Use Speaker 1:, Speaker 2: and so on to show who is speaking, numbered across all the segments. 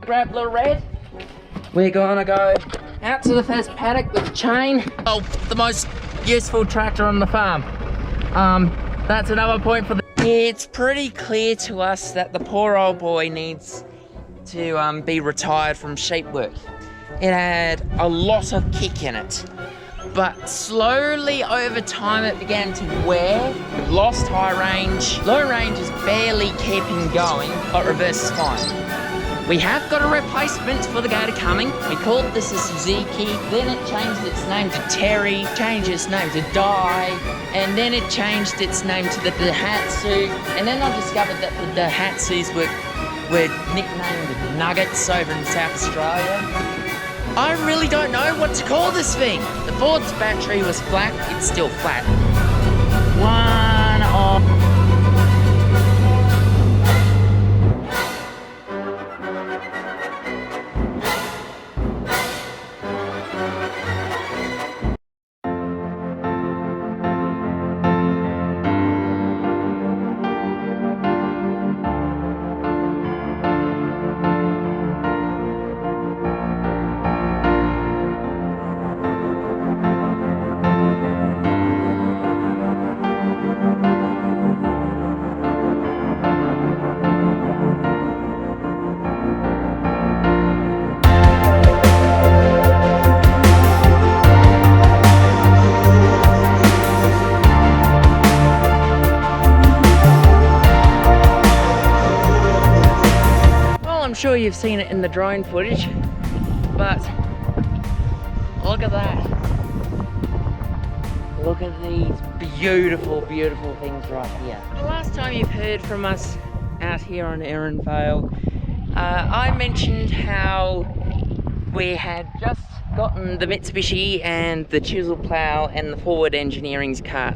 Speaker 1: grab the red. We're gonna go out to the first paddock with the chain. Oh, the most useful tractor on the farm. That's another point for the... It's pretty clear to us that the poor old boy needs to be retired from sheep work. It had a lot of kick in it, but slowly over time it began to wear. We've lost high range. Low range is barely keeping going, but reverse is fine. We have got a replacement for the gator coming. We called this a Suzuki, then it changed its name to Terry, changed its name to Dai, and then it changed its name to the Daihatsu, and then I discovered that the Daihatsus were nicknamed Nuggets over in South Australia. I really don't know what to call this thing. The Ford's battery was flat, it's still flat. One off. I'm sure you've seen it in the drone footage, but look at that. Look at these beautiful, beautiful things right here. The last time you've heard from us out here on Erin Vale, I mentioned how we had just gotten the Mitsubishi and the chisel plow and the forward engineering's cart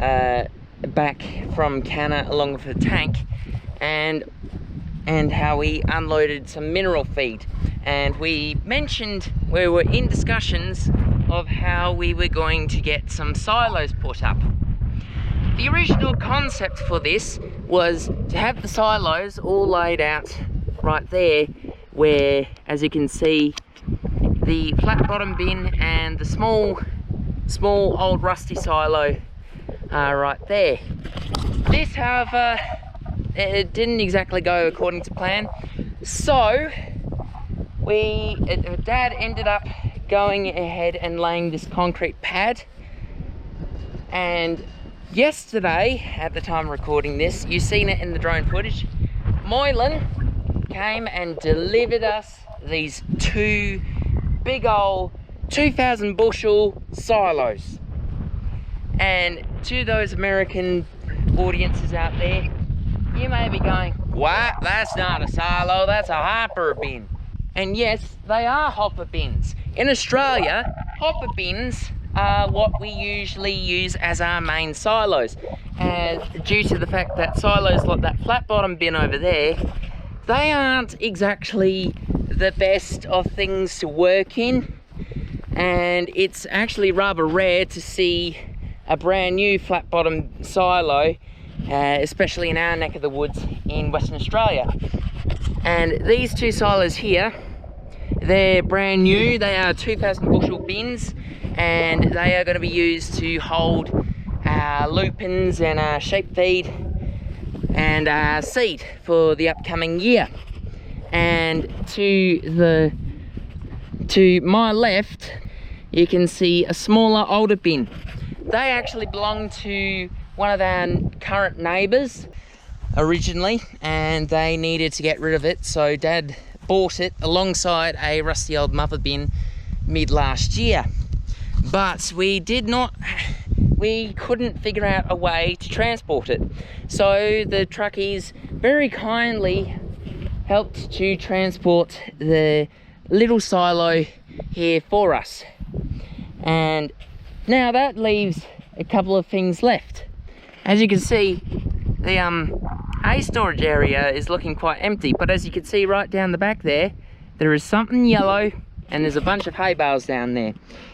Speaker 1: back from Canna along with the tank, and how we unloaded some mineral feed, and we mentioned we were in discussions of how we were going to get some silos put up. The original concept for this was to have the silos all laid out right there, where, as you can see, the flat bottom bin and the small old rusty silo are right there. This, however, it didn't exactly go according to plan, so Dad ended up going ahead and laying this concrete pad, and yesterday, at the time of recording this, you've seen it in the drone footage, Moylan came and delivered us these two big old 2,000 bushel silos. And to those American audiences out there, you may be going, what? That's not a silo, that's a hopper bin. And yes, they are hopper bins. In Australia, hopper bins are what we usually use as our main silos. And due to the fact that silos like that flat bottom bin over there, they aren't exactly the best of things to work in. And it's actually rather rare to see a brand new flat bottom silo, especially in our neck of the woods in Western Australia. And these two silos here, they're brand new. They are 2,000 bushel bins, and they are going to be used to hold our lupins and our sheep feed and our seed for the upcoming year. And to my left, you can see a smaller, older bin. They actually belong to one of our current neighbours originally, and they needed to get rid of it, so Dad bought it alongside a rusty old mother bin mid last year. But we couldn't figure out a way to transport it, so the truckies very kindly helped to transport the little silo here for us. And now that leaves a couple of things left. As you can see, the hay storage area is looking quite empty, but as you can see right down the back there, there is something yellow and there's a bunch of hay bales down there.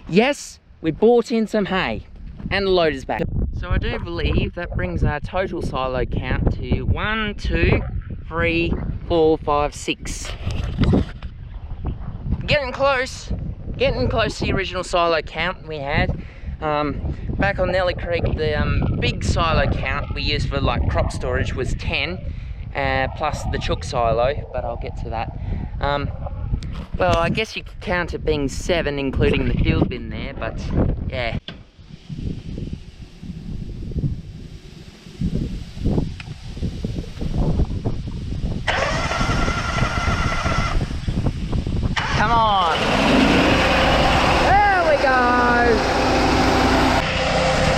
Speaker 1: Yes, we bought in some hay and the load is back. So I do believe that brings our total silo count to 1, 2, 3, 4, 5, 6. Getting close to the original silo count we had. Back on Nelly Creek, the big silo count we used for like crop storage was 10, plus the chook silo, but I'll get to that. Well, I guess you could count it being 7, including the field bin there, but yeah. Come on! There we go!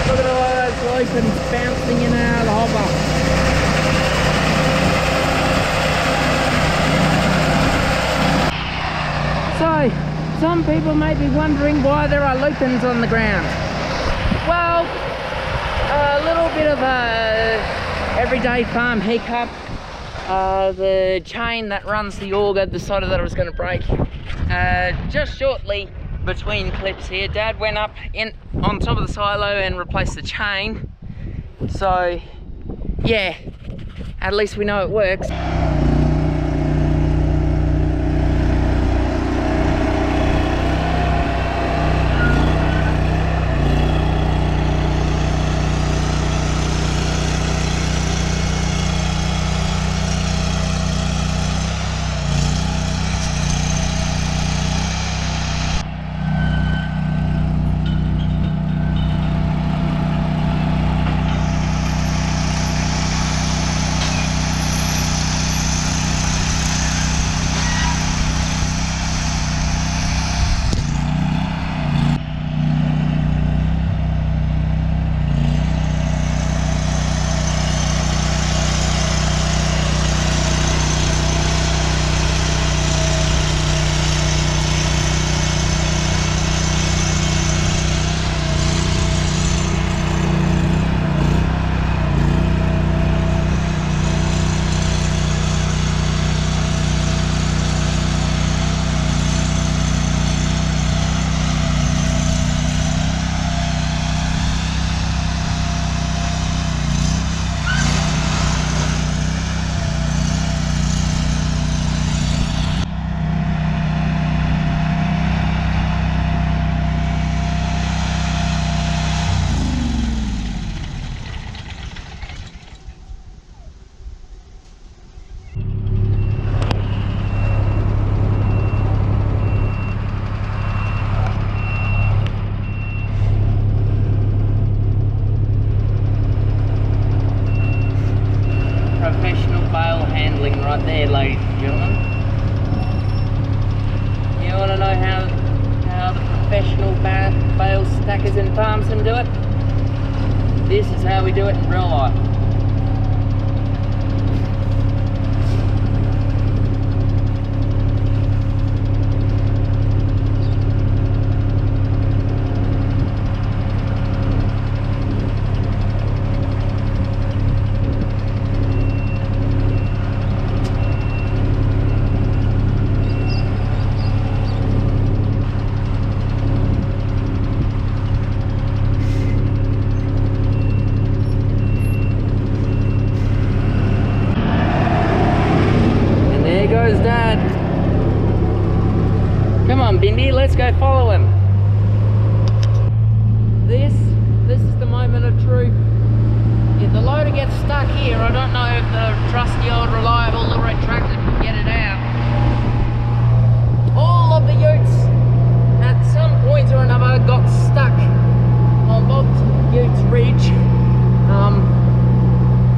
Speaker 1: Look at all those loopings bouncing in and out of the hopper. So, some people may be wondering why there are loopings on the ground. Well, a little bit of a everyday farm hiccup. The chain that runs the auger decided that it was going to break. Just shortly between clips here, Dad went up on top of the silo and replaced the chain. So, yeah, at least we know it works. Right there, ladies and gentlemen. You want to know how the professional bale stackers and farmsmen do it? This is how we do it in real life. Bindi, let's go follow him. This is the moment of truth. If the loader gets stuck here, I don't know if the trusty old reliable little red tractor can get it out. All of the utes at some point or another got stuck on Bob Utes Ridge,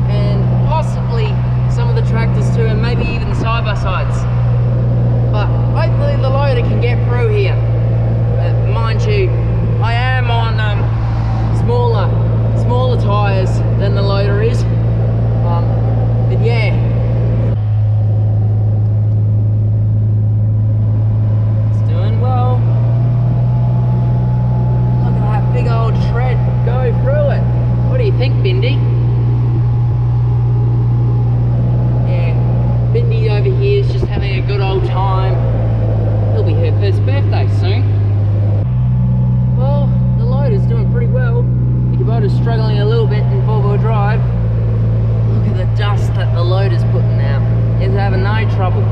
Speaker 1: and possibly some of the tractors too, and maybe even side-by-sides. But hopefully the loader can get through here. Mind you, I am on smaller tyres than the loader is. But yeah. It's doing well. Look at that big old shred go through it. What do you think, Bindi? Yeah, Bindi over here is just having a good old time. It'll be her first birthday soon. Well, the loader's doing pretty well. The Kubota's struggling a little bit in four-wheel drive. Look at the dust that the loader's putting out. It's having no trouble.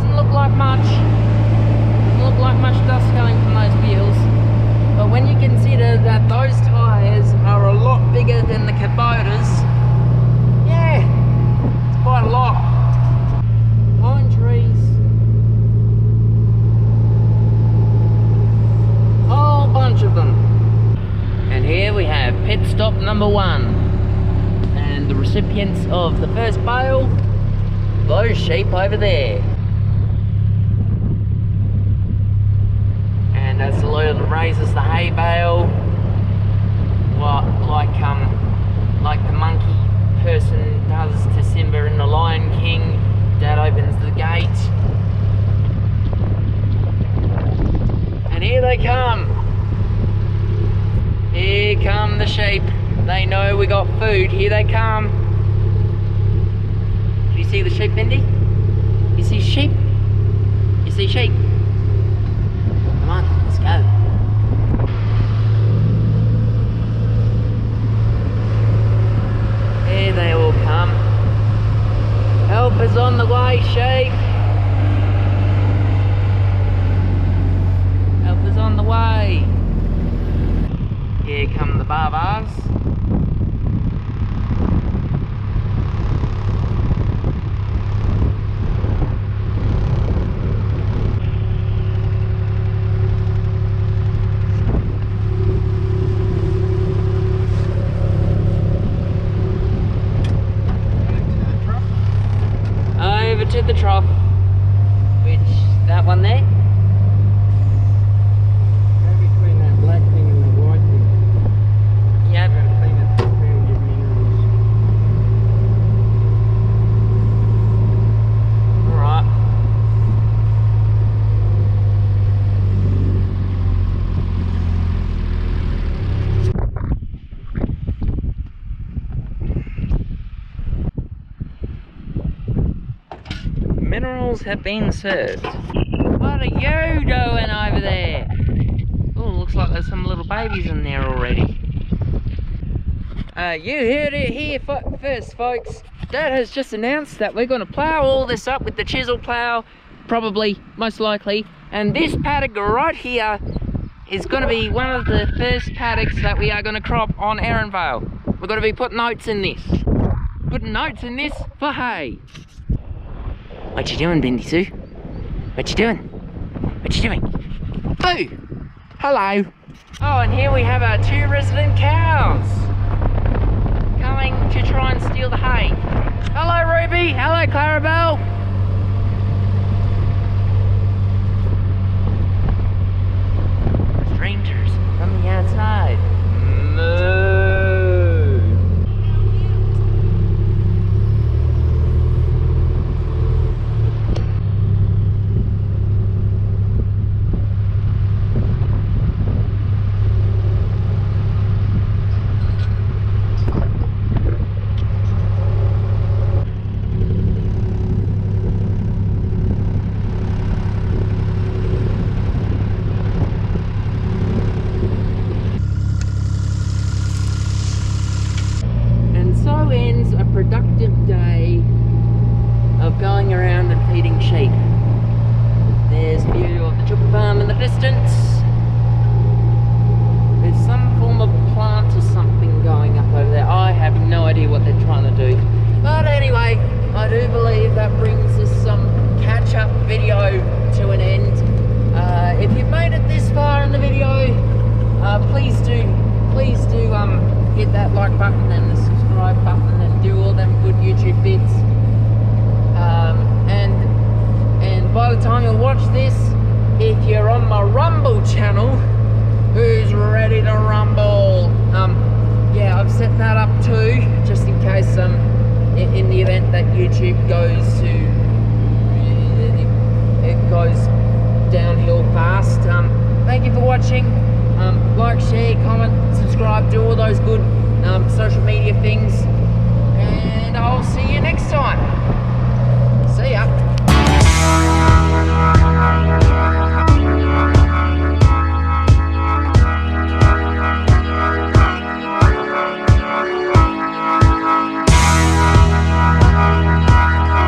Speaker 1: doesn't look like much. Doesn't look like much dust coming from those wheels. But when you consider that those tyres are a lot bigger than the Kubotas, yeah, it's quite a lot. Pine trees. Whole bunch of them. And here we have pit stop number 1. And the recipients of the first bale, those sheep over there. And as the Moylan raises the hay bale, like the monkey person does to Simba in The Lion King, Dad opens the gate. And here they come. Here come the sheep. They know we got food. Here they come. Do you see the sheep, Bendy? You see sheep? You see sheep? Come on, let's go. Here they all come. Help is on the way, sheep. Help is on the way. Here come the barbars. Over to the trough, which, that one there.
Speaker 2: Between that black thing and the white thing.
Speaker 1: Yep.
Speaker 2: Gotta clean it down, give minerals.
Speaker 1: Alright. Minerals have been served. What are you doing over there? Oh, looks like there's some little babies in there already. You heard it here first, folks. Dad has just announced that we're going to plough all this up with the chisel plough, probably, most likely. And this paddock right here is going to be one of the first paddocks that we are going to crop on Erinvale. We're going to be putting oats in this. Putting oats in this for hay. What you doing, Bendy Sue? What you doing? What you doing? Boo! Hello! Oh, and here we have our 2 resident cows coming to try and steal the hay. Hello, Ruby! Hello, Clarabelle! Strangers from the outside. Moo! Ends a productive day of going around and feeding sheep. There's a view of the Chuppa farm in the distance. There's some form of plant or something going up over there. I have no idea what they're trying to do. But anyway, I do believe that brings us some catch-up video to an end. If you've made it this far in the video, please do hit that like button and the subscribe button and do all them good YouTube bits. And by the time you watch this, if you're on my Rumble channel, who's ready to rumble? Yeah, I've set that up too, just in case in the event that YouTube goes downhill fast. Thank you for watching. Like, share, comment, subscribe, do all those good social media things.